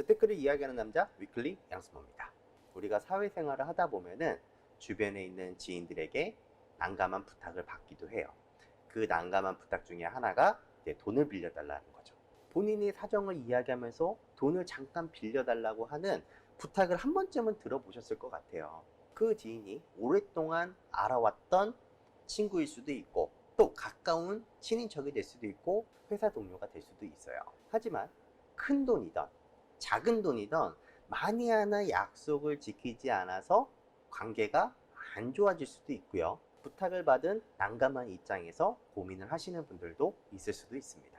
재테크를 이야기하는 남자 위클리 양승모입니다. 우리가 사회생활을 하다 보면은 주변에 있는 지인들에게 난감한 부탁을 받기도 해요. 그 난감한 부탁 중에 하나가 이제 돈을 빌려달라는 거죠. 본인의 사정을 이야기하면서 돈을 잠깐 빌려달라고 하는 부탁을 한 번쯤은 들어보셨을 것 같아요. 그 지인이 오랫동안 알아왔던 친구일 수도 있고, 또 가까운 친인척이 될 수도 있고, 회사 동료가 될 수도 있어요. 하지만 큰 돈이든 작은 돈이든 만에 하나 약속을 지키지 않아서 관계가 안 좋아질 수도 있고요. 부탁을 받은 난감한 입장에서 고민을 하시는 분들도 있을 수도 있습니다.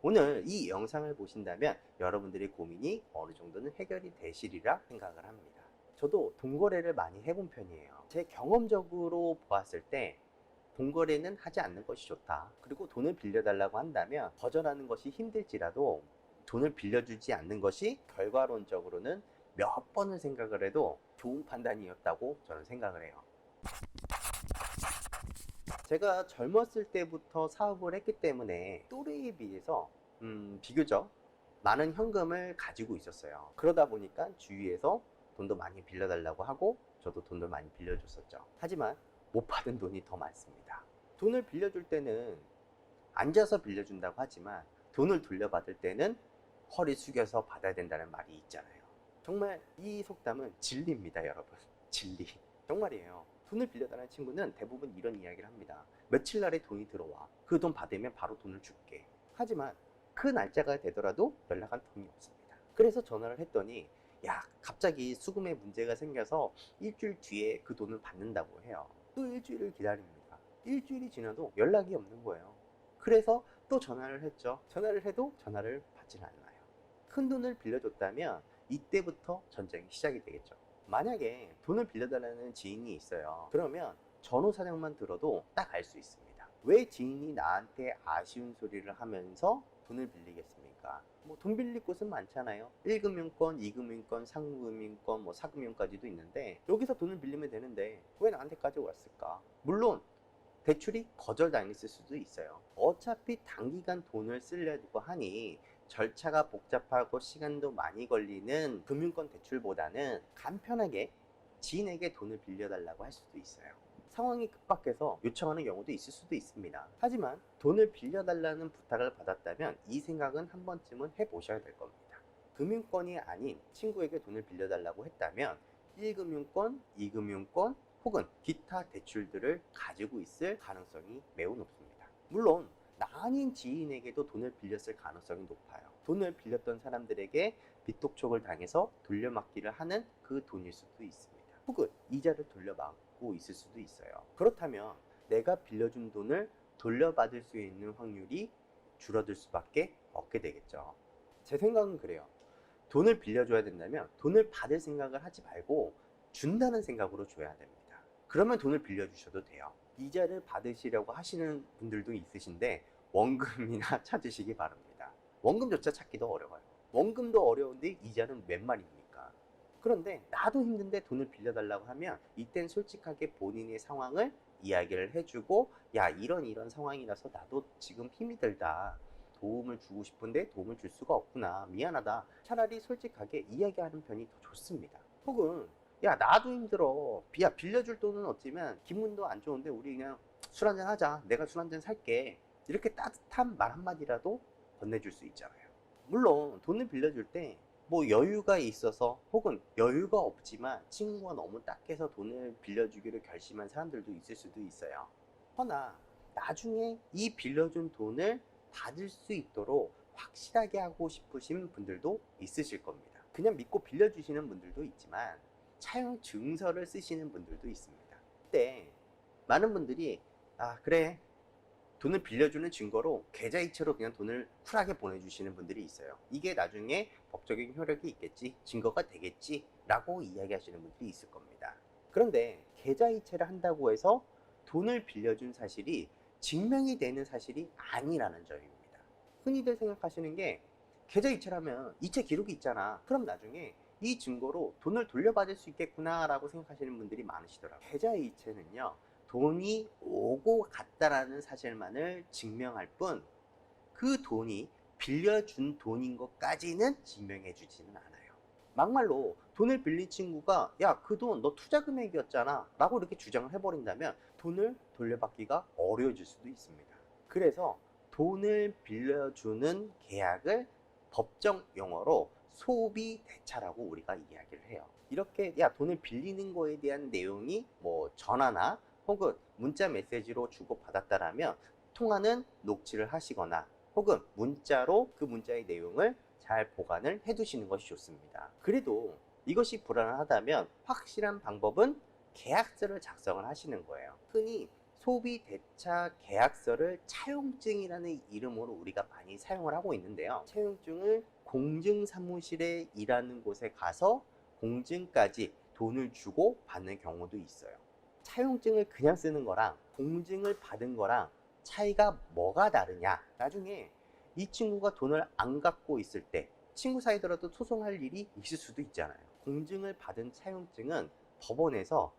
오늘 이 영상을 보신다면 여러분들의 고민이 어느 정도는 해결이 되시리라 생각을 합니다. 저도 돈거래를 많이 해본 편이에요. 제 경험적으로 보았을 때 돈거래는 하지 않는 것이 좋다. 그리고 돈을 빌려달라고 한다면 거절하는 것이 힘들지라도 돈을 빌려주지 않는 것이 결과론적으로는 몇 번을 생각을 해도 좋은 판단이었다고 저는 생각을 해요. 제가 젊었을 때부터 사업을 했기 때문에 또래에 비해서 비교적 많은 현금을 가지고 있었어요. 그러다 보니까 주위에서 돈도 많이 빌려달라고 하고 저도 돈을 많이 빌려줬었죠. 하지만 못 받은 돈이 더 많습니다. 돈을 빌려줄 때는 앉아서 빌려준다고 하지만 돈을 돌려받을 때는 허리 숙여서 받아야 된다는 말이 있잖아요. 정말 이 속담은 진리입니다, 여러분. 진리. 정말이에요. 돈을 빌려달라는 친구는 대부분 이런 이야기를 합니다. 며칠 날에 돈이 들어와. 그 돈 받으면 바로 돈을 줄게. 하지만 그 날짜가 되더라도 연락한 돈이 없습니다. 그래서 전화를 했더니 야, 갑자기 수금에 문제가 생겨서 일주일 뒤에 그 돈을 받는다고 해요. 또 일주일을 기다립니다. 일주일이 지나도 연락이 없는 거예요. 그래서 또 전화를 했죠. 전화를 해도 전화를 받질 않아요. 큰 돈을 빌려줬다면 이때부터 전쟁이 시작이 되겠죠. 만약에 돈을 빌려달라는 지인이 있어요. 그러면 전후 사정만 들어도 딱 알 수 있습니다. 왜 지인이 나한테 아쉬운 소리를 하면서 돈을 빌리겠습니까? 뭐 돈 빌릴 곳은 많잖아요. 1금융권, 2금융권, 3금융권, 뭐 4금융까지도 있는데 여기서 돈을 빌리면 되는데 왜 나한테까지 왔을까? 물론 대출이 거절당했을 수도 있어요. 어차피 단기간 돈을 쓰려고 하니 절차가 복잡하고 시간도 많이 걸리는 금융권 대출보다는 간편하게 지인에게 돈을 빌려달라고 할 수도 있어요. 상황이 급박해서 요청하는 경우도 있을 수도 있습니다. 하지만 돈을 빌려달라는 부탁을 받았다면 이 생각은 한 번쯤은 해보셔야 될 겁니다. 금융권이 아닌 친구에게 돈을 빌려달라고 했다면 1금융권, 2금융권, 혹은 기타 대출들을 가지고 있을 가능성이 매우 높습니다. 물론 나 아닌 지인에게도 돈을 빌렸을 가능성이 높아요. 돈을 빌렸던 사람들에게 빚독촉을 당해서 돌려막기를 하는 그 돈일 수도 있습니다. 혹은 이자를 돌려막고 있을 수도 있어요. 그렇다면 내가 빌려준 돈을 돌려받을 수 있는 확률이 줄어들 수밖에 없게 되겠죠. 제 생각은 그래요. 돈을 빌려줘야 된다면 돈을 받을 생각을 하지 말고 준다는 생각으로 줘야 됩니다. 그러면 돈을 빌려주셔도 돼요. 이자를 받으시려고 하시는 분들도 있으신데 원금이나 찾으시기 바랍니다. 원금조차 찾기도 어려워요. 원금도 어려운데 이자는 웬 말입니까? 그런데 나도 힘든데 돈을 빌려달라고 하면 이땐 솔직하게 본인의 상황을 이야기를 해주고 야, 이런 상황이라서 나도 지금 힘이 들다. 도움을 주고 싶은데 도움을 줄 수가 없구나. 미안하다. 차라리 솔직하게 이야기하는 편이 더 좋습니다. 혹은 야, 나도 힘들어. 빌려줄 돈은 없지만 기분도 안 좋은데 우리 그냥 술 한잔 하자. 내가 술 한잔 살게. 이렇게 따뜻한 말 한마디라도 건네줄 수 있잖아요. 물론 돈을 빌려줄 때 뭐 여유가 있어서 혹은 여유가 없지만 친구가 너무 딱해서 돈을 빌려주기로 결심한 사람들도 있을 수도 있어요. 허나 나중에 이 빌려준 돈을 받을 수 있도록 확실하게 하고 싶으신 분들도 있으실 겁니다. 그냥 믿고 빌려주시는 분들도 있지만 차용 증서를 쓰시는 분들도 있습니다. 그때 많은 분들이 아, 그래, 돈을 빌려주는 증거로 계좌이체로 그냥 돈을 쿨하게 보내주시는 분들이 있어요. 이게 나중에 법적인 효력이 있겠지, 증거가 되겠지 라고 이야기하시는 분들이 있을 겁니다. 그런데 계좌이체를 한다고 해서 돈을 빌려준 사실이 증명이 되는 사실이 아니라는 점입니다. 흔히들 생각하시는 게 계좌이체를 하면 이체 기록이 있잖아. 그럼 나중에 이 증거로 돈을 돌려받을 수 있겠구나 라고 생각하시는 분들이 많으시더라고요. 계좌이체는요, 돈이 오고 갔다라는 사실만을 증명할 뿐 그 돈이 빌려준 돈인 것까지는 증명해 주지는 않아요. 막말로 돈을 빌린 친구가 야, 그 돈 너 투자 금액이었잖아 라고 이렇게 주장을 해버린다면 돈을 돌려받기가 어려워질 수도 있습니다. 그래서 돈을 빌려주는 계약을 법정 용어로 소비 대차라고 우리가 이야기를 해요. 이렇게 야, 돈을 빌리는 거에 대한 내용이 뭐 전화나 혹은 문자 메시지로 주고받았다라면 통화는 녹취를 하시거나 혹은 문자로 그 문자의 내용을 잘 보관을 해 두시는 것이 좋습니다. 그래도 이것이 불안하다면 확실한 방법은 계약서를 작성을 하시는 거예요. 흔히 소비 대차 계약서를 차용증이라는 이름으로 우리가 많이 사용을 하고 있는데요. 차용증을 공증사무실에 일하는 곳에 가서 공증까지 돈을 주고 받는 경우도 있어요. 차용증을 그냥 쓰는 거랑 공증을 받은 거랑 차이가 뭐가 다르냐? 나중에 이 친구가 돈을 안 갖고 있을 때 친구 사이더라도 소송할 일이 있을 수도 있잖아요. 공증을 받은 차용증은 법원에서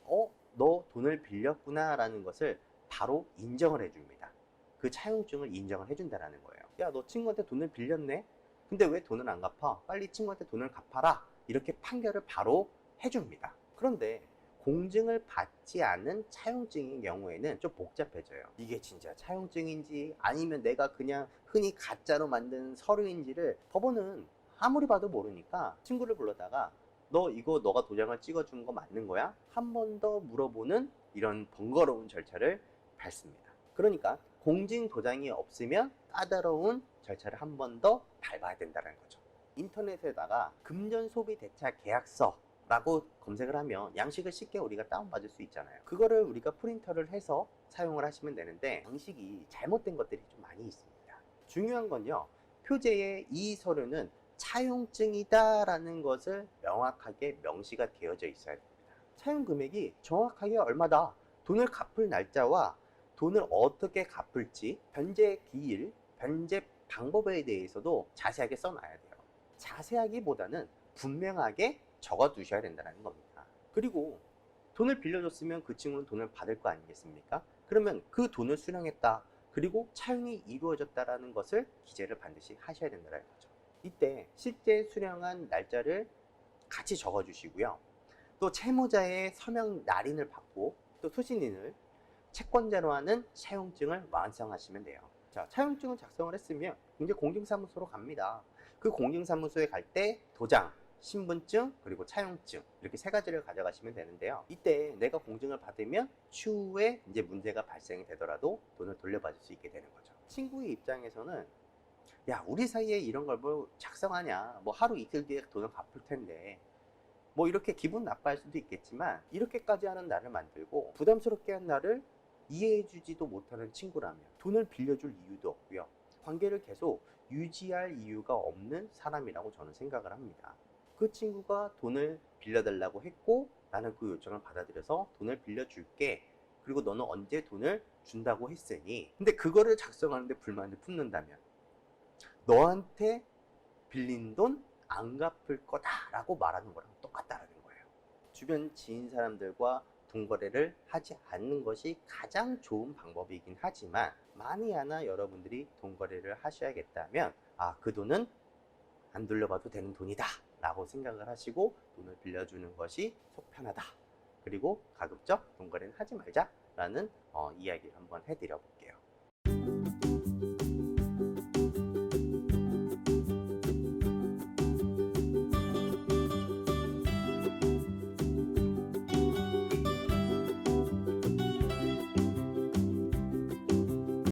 너 돈을 빌렸구나 라는 것을 바로 인정을 해줍니다. 그 차용증을 인정을 해준다는 거예요. 야, 너 친구한테 돈을 빌렸네? 근데 왜 돈을 안 갚아? 빨리 친구한테 돈을 갚아라. 이렇게 판결을 바로 해줍니다. 그런데 공증을 받지 않은 차용증인 경우에는 좀 복잡해져요. 이게 진짜 차용증인지 아니면 내가 그냥 흔히 가짜로 만든 서류인지를 법원은 아무리 봐도 모르니까 친구를 불러다가 너 이거 너가 도장을 찍어준 거 맞는 거야? 한 번 더 물어보는 이런 번거로운 절차를 밟습니다. 그러니까 공증 도장이 없으면 까다로운 절차를 한 번 더 밟아야 된다는 거죠. 인터넷에다가 금전 소비 대차 계약서 라고 검색을 하면 양식을 쉽게 우리가 다운받을 수 있잖아요. 그거를 우리가 프린터를 해서 사용을 하시면 되는데 양식이 잘못된 것들이 좀 많이 있습니다. 중요한 건요, 표제에 이 서류는 차용증이다 라는 것을 명확하게 명시가 되어져 있어야 됩니다. 차용 금액이 정확하게 얼마다, 돈을 갚을 날짜와 돈을 어떻게 갚을지, 변제 기일, 변제 방법에 대해서도 자세하게 써놔야 돼요. 자세하기보다는 분명하게 적어 두셔야 된다는 겁니다. 그리고 돈을 빌려줬으면 그 친구는 돈을 받을 거 아니겠습니까? 그러면 그 돈을 수령했다, 그리고 차용이 이루어졌다라는 것을 기재를 반드시 하셔야 된다는 거죠. 이때 실제 수령한 날짜를 같이 적어 주시고요. 또 채무자의 서명 날인을 받고 또 수신인을 채권자로 하는 차용증을 완성하시면 돼요. 자, 차용증을 작성을 했으면 이제 공증사무소로 갑니다. 그 공증사무소에 갈 때 도장, 신분증, 그리고 차용증 이렇게 세 가지를 가져가시면 되는데요. 이때 내가 공증을 받으면 추후에 이제 문제가 발생이 되더라도 돈을 돌려받을 수 있게 되는 거죠. 친구의 입장에서는 야, 우리 사이에 이런 걸 뭐 작성하냐, 뭐 하루 이틀 뒤에 돈을 갚을 텐데, 뭐 이렇게 기분 나빠할 수도 있겠지만 이렇게까지 하는 나를 만들고 부담스럽게 한 나를 이해해주지도 못하는 친구라면 돈을 빌려줄 이유도 없고요, 관계를 계속 유지할 이유가 없는 사람이라고 저는 생각을 합니다. 그 친구가 돈을 빌려달라고 했고 나는 그 요청을 받아들여서 돈을 빌려줄게, 그리고 너는 언제 돈을 준다고 했으니, 근데 그거를 작성하는데 불만을 품는다면 너한테 빌린 돈 안 갚을 거다라고 말하는 거랑 똑같다라는 거예요. 주변 지인 사람들과 돈 거래를 하지 않는 것이 가장 좋은 방법이긴 하지만, 만이 하나 여러분들이 돈 거래를 하셔야겠다면 그 돈은 안 돌려봐도 되는 돈이다 라고 생각을 하시고 돈을 빌려주는 것이 속 편하다, 그리고 가급적 돈 거래는 하지 말자 라는 이야기를 한번 해드려 볼게요.